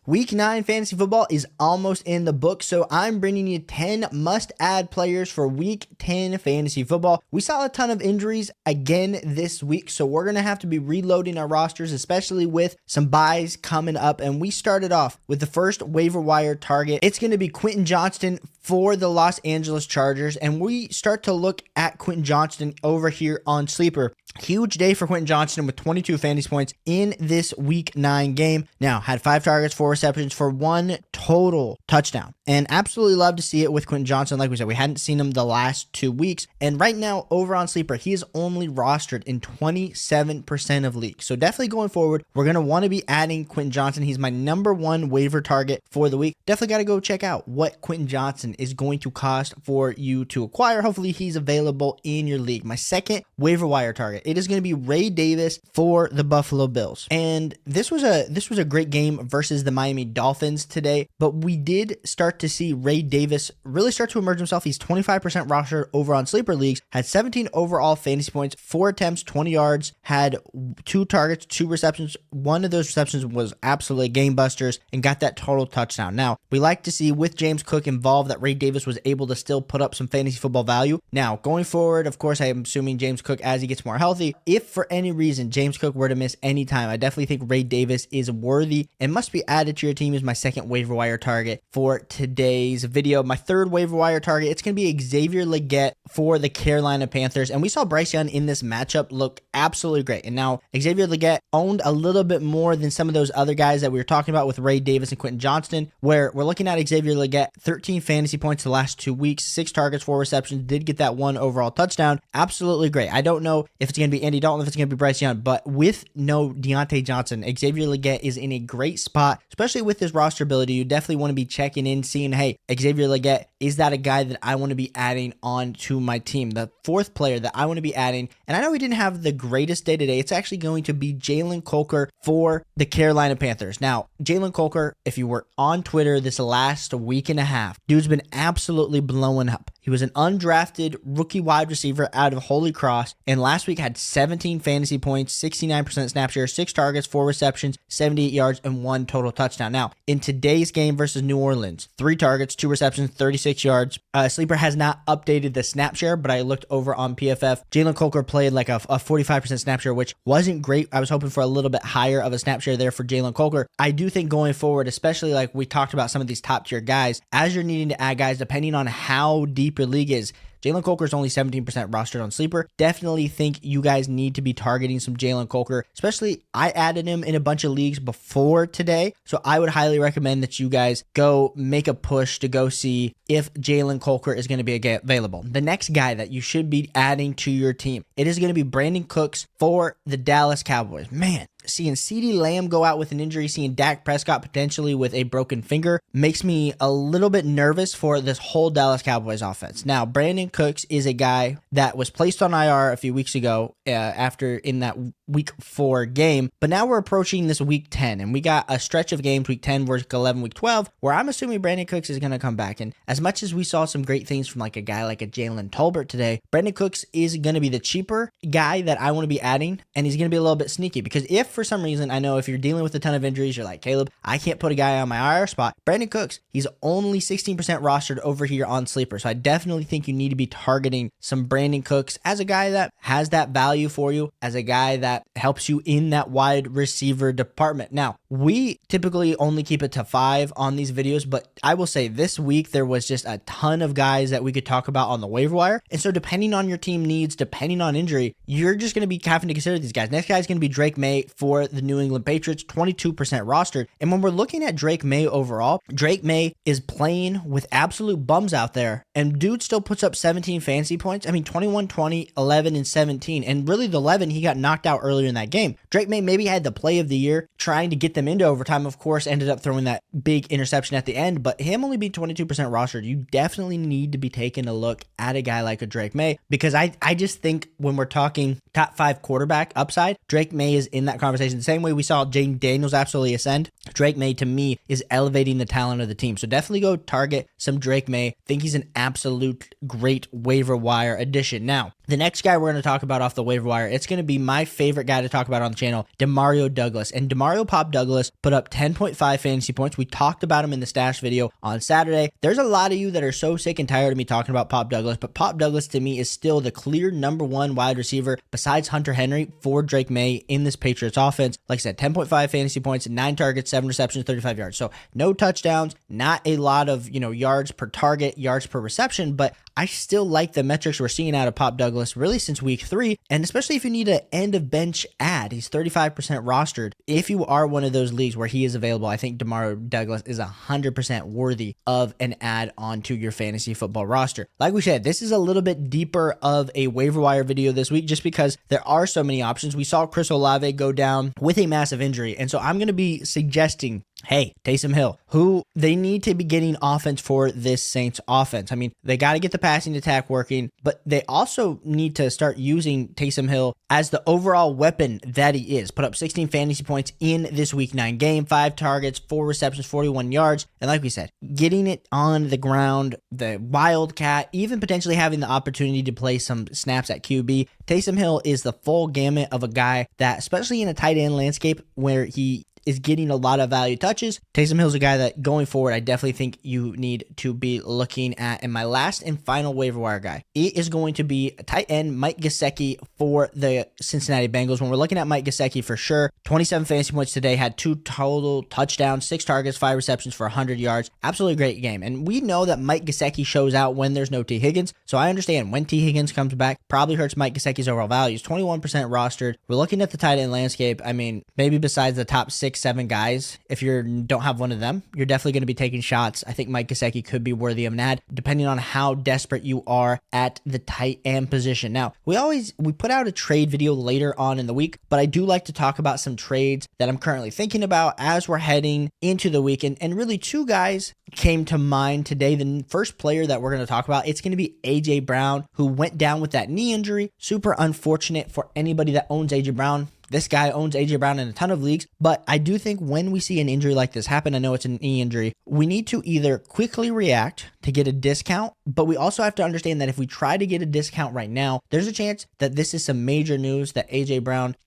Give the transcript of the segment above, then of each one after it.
Week 9 fantasy football is almost in the book, so I'm bringing you 10 must-add players for Week 10 fantasy football. We saw a ton of injuries again this week, so we're going to have to be reloading our rosters, especially with some buys coming up. And we started off with the first waiver wire target. It's going to be Quentin Johnston for the Los Angeles Chargers, and we start to look at Quentin Johnston over here on Sleeper. Huge day for Quentin Johnston with 22 fantasy points in this Week 9 game. Now, had 5 targets, 4 receptions for 1 total touchdown. And absolutely love to see it with Quentin Johnston. Like we said, we hadn't seen him the last 2 weeks. And right now, over on Sleeper, he is only rostered in 27% of leagues. So definitely going forward, we're going to want to be adding Quentin Johnston. He's my number 1 waiver target for the week. Definitely got to go check out what Quentin Johnston is going to cost for you to acquire. Hopefully, he's available in your league. My second waiver wire target, it is going to be Ray Davis for the Buffalo Bills. And this was a great game versus the Miami Dolphins today, but we did start to see Ray Davis really start to emerge himself. He's 25% rostered over on Sleeper leagues, had 17 overall fantasy points, 4 attempts, 20 yards, had 2 targets, 2 receptions. One of those receptions was absolutely game busters and got that total touchdown. Now, we like to see with James Cook involved that Ray Davis was able to still put up some fantasy football value. Now, going forward, of course, I am assuming James Cook as he gets more healthy. If for any reason James Cook were to miss any time, I definitely think Ray Davis is worthy and must be added to your team as my second waiver wire target for today's video. My third waiver wire target, it's going to be Xavier Legette for the Carolina Panthers. And we saw Bryce Young in this matchup look absolutely great. And now Xavier Legette owned a little bit more than some of those other guys that we were talking about with Ray Davis and Quentin Johnston, where we're looking at Xavier Legette, 13 fantasy points the last 2 weeks, 6 targets, 4 receptions, did get that 1 overall touchdown. Absolutely great. I don't know if it's going to be Andy Dalton, if it's going to be Bryce Young, but with no Deontay Johnson, Xavier Legette is in a great spot, especially with his roster ability. You definitely want to be checking in, seeing, hey, Xavier Legette, is that a guy that I want to be adding on to my team? The fourth player that I want to be adding, and I know we didn't have the greatest day today, it's actually going to be Jalen Coker for the Carolina Panthers. Now, Jalen Coker, if you were on Twitter this last week and a half, dude's been absolutely blowing up. He was an undrafted rookie wide receiver out of Holy Cross, and last week had 17 fantasy points, 69% snap share, 6 targets, 4 receptions, 78 yards, and 1 total touchdown. Now, in today's game versus New Orleans, 3 targets, 2 receptions, 36 yards. Sleeper has not updated the snap share, but I looked over on PFF. Jalen Coker played like a 45% snap share, which wasn't great. I was hoping for a little bit higher of a snap share there for Jalen Coker. I do think going forward, especially like we talked about some of these top tier guys, as you're needing to add guys, depending on how deep your league is, Jalen Coker is only 17% rostered on Sleeper. Definitely think you guys need to be targeting some Jalen Coker, especially I added him in a bunch of leagues before today. So I would highly recommend that you guys go make a push to go see if Jalen Coker is going to be available. The next guy that you should be adding to your team, it is going to be Brandin Cooks for the Dallas Cowboys. Man, seeing CeeDee Lamb go out with an injury, seeing Dak Prescott potentially with a broken finger makes me a little bit nervous for this whole Dallas Cowboys offense. Now, Brandin Cooks is a guy that was placed on IR a few weeks ago after in that week 4 game, but now we're approaching this week 10, and we got a stretch of games, week 10, week 11, week 12, where I'm assuming Brandin Cooks is going to come back. And as much as we saw some great things from like a guy like a Jalen Tolbert today, Brandin Cooks is going to be the cheaper guy that I want to be adding, and he's going to be a little bit sneaky because if for some reason, I know if you're dealing with a ton of injuries, you're like, Caleb, I can't put a guy on my IR spot. Brandin Cooks, he's only 16% rostered over here on Sleeper. So I definitely think you need to be targeting some Brandin Cooks as a guy that has that value for you, as a guy that helps you in that wide receiver department. Now, we typically only keep it to 5 on these videos, but I will say this week there was just a ton of guys that we could talk about on the waiver wire. And so depending on your team needs, depending on injury, you're just going to be having to consider these guys. Next guy is going to be Drake Maye for the New England Patriots, 22% rostered. And when we're looking at Drake Maye overall, Drake Maye is playing with absolute bums out there, and dude still puts up 17 fantasy points. I mean, 21, 20, 11, and 17. And really the 11, he got knocked out earlier in that game. Drake Maye maybe had the play of the year trying to get them into overtime. Of course, ended up throwing that big interception at the end, but him only being 22% rostered, you definitely need to be taking a look at a guy like a Drake Maye, because I just think when we're talking top 5 quarterback upside, Drake Maye is in that conversation. The same way we saw Jaden Daniels absolutely ascend, Drake Maye to me is elevating the talent of the team. So definitely go target some Drake Maye. Think he's an absolute great waiver wire addition. Now, The next guy we're going to talk about off the waiver wire, it's going to be my favorite guy to talk about on the channel, Demario Douglas. And Demario Pop Douglas put up 10.5 fantasy points. We talked about him in the stash video on Saturday. There's a lot of you that are so sick and tired of me talking about Pop Douglas, but Pop Douglas to me is still the clear number one wide receiver besides Hunter Henry for Drake Maye in this Patriots offense. Like I said, 10.5 fantasy points, 9 targets, 7 receptions, 35 yards. So no touchdowns, not a lot of, yards per target, yards per reception, but I still like the metrics we're seeing out of Pop Douglas really since week 3, and especially if you need an end of bench ad. He's 35% rostered. If you are one of those leagues where he is available, I think Demario Douglas is 100% worthy of an add onto your fantasy football roster. Like we said, this is a little bit deeper of a waiver wire video this week just because there are so many options. We saw Chris Olave go down with a massive injury, and so I'm going to be suggesting, hey, Taysom Hill, who they need to be getting offense for this Saints offense. I mean, they got to get the passing attack working, but they also need to start using Taysom Hill as the overall weapon that he is. Put up 16 fantasy points in this week 9 game, 5 targets, 4 receptions, 41 yards. And like we said, getting it on the ground, the Wildcat, even potentially having the opportunity to play some snaps at QB. Taysom Hill is the full gamut of a guy that, especially in a tight end landscape where he is getting a lot of value touches, Taysom Hill's a guy that going forward, I definitely think you need to be looking at. And my last and final waiver wire guy, it is going to be tight end Mike Gesicki for the Cincinnati Bengals. When we're looking at Mike Gesicki for sure, 27 fantasy points today, had 2 total touchdowns, 6 targets, 5 receptions for 100 yards. Absolutely great game. And we know that Mike Gesicki shows out when there's no T. Higgins. So I understand when T. Higgins comes back, probably hurts Mike Gesicki's overall values. 21% rostered. We're looking at the tight end landscape. I mean, maybe besides the top 6-7 guys, if you don't have one of them, you're definitely going to be taking shots. I think Mike Gesicki could be worthy of an ad, depending on how desperate you are at the tight end position. Now, we put out a trade video later on in the week, but I do like to talk about some trades that I'm currently thinking about as we're heading into the weekend. And really 2 guys came to mind today. The first player that we're going to talk about, it's going to be AJ Brown, who went down with that knee injury. Super unfortunate for anybody that owns AJ Brown. This guy owns AJ Brown in a ton of leagues, but I do think when we see an injury like this happen, I know it's an knee injury, we need to either quickly react to get a discount, but we also have to understand that if we try to get a discount right now, there's a chance that this is some major news that AJ Brown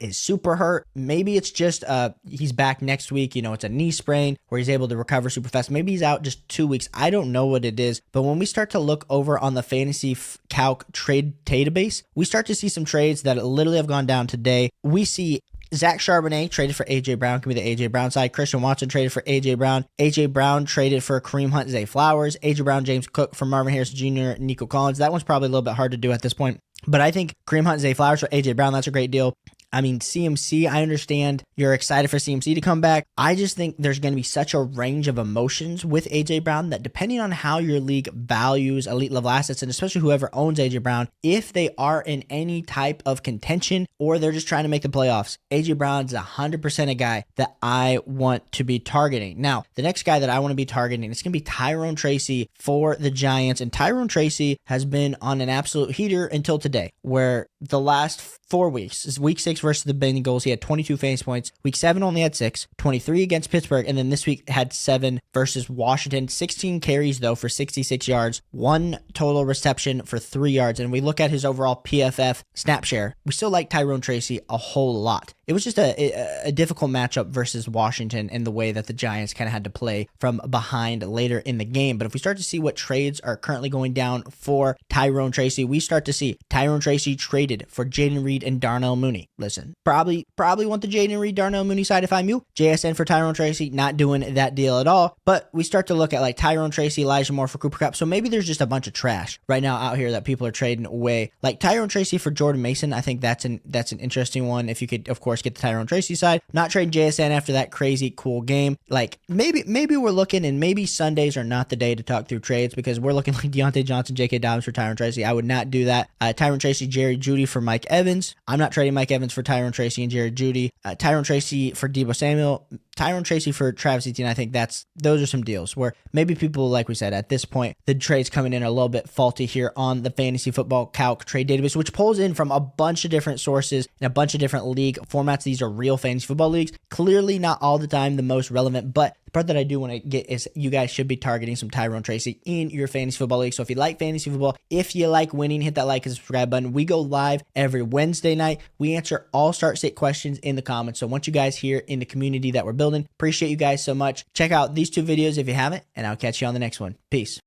is super hurt. Maybe it's just he's back next week, it's a knee sprain where he's able to recover super fast. Maybe he's out just 2 weeks. I don't know what it is, but when we start to look over on the fantasy calc trade database, we start to see some trades that literally have gone down today. We see Zach Charbonnet traded for AJ Brown, can be the AJ Brown side. Christian Watson traded for AJ Brown. AJ Brown traded for Kareem Hunt, Zay Flowers. AJ Brown, James Cook for Marvin Harris Jr., Nico Collins. That one's probably a little bit hard to do at this point, but I think Kareem Hunt, Zay Flowers for AJ Brown, that's a great deal. I mean, CMC, I understand you're excited for CMC to come back. I just think there's going to be such a range of emotions with AJ Brown that depending on how your league values elite level assets, and especially whoever owns AJ Brown, if they are in any type of contention or they're just trying to make the playoffs, AJ Brown's 100% a guy that I want to be targeting. Now, the next guy that I want to be targeting, it's going to be Tyrone Tracy for the Giants. And Tyrone Tracy has been on an absolute heater until today, where the last 4 weeks is week 6 versus the Bengals. He had 22 fantasy points. Week 7 only had 6, 23 against Pittsburgh, and then this week had 7 versus Washington. 16 carries though for 66 yards, 1 total reception for 3 yards. And we look at his overall PFF snap share, we still like Tyrone Tracy a whole lot. It was just a difficult matchup versus Washington in the way that the Giants kind of had to play from behind later in the game. But if we start to see what trades are currently going down for Tyrone Tracy, we start to see Tyrone Tracy traded for Jaden Reed and Darnell Mooney. Listen, probably want the Jaden Reed, Darnell Mooney side if I'm you. JSN for Tyrone Tracy, not doing that deal at all. But we start to look at Tyrone Tracy, Elijah Moore for Cooper Kupp. So maybe there's just a bunch of trash right now out here that people are trading away. Like Tyrone Tracy for Jordan Mason, I think that's an interesting one. If you could, of course, get the Tyrone Tracy side, not trade JSN after that crazy cool game. Maybe we're looking, and maybe Sundays are not the day to talk through trades because we're looking like Deontay Johnson, J.K. Dobbins for Tyrone Tracy. I would not do that. Tyrone Tracy, Jerry Jeudy for Mike Evans. I'm not trading Mike Evans for Tyrone Tracy and Jerry Jeudy. Tyrone Tracy for Deebo Samuel. Tyrone Tracy for Travis Etienne. I think those are some deals where maybe people, like we said, at this point, the trades coming in are a little bit faulty here on the fantasy football calc trade database, which pulls in from a bunch of different sources and a bunch of different league formats. These are real fantasy football leagues. Clearly not all the time the most relevant, but The part that I do want to get is you guys should be targeting some Tyrone Tracy in your fantasy football league. So if you like fantasy football, if you like winning, hit that like and subscribe button. We go live every Wednesday night. We answer all start sit questions in the comments. So once you guys here in the community that we're building, appreciate you guys so much. Check out these 2 videos if you haven't, and I'll catch you on the next one. Peace.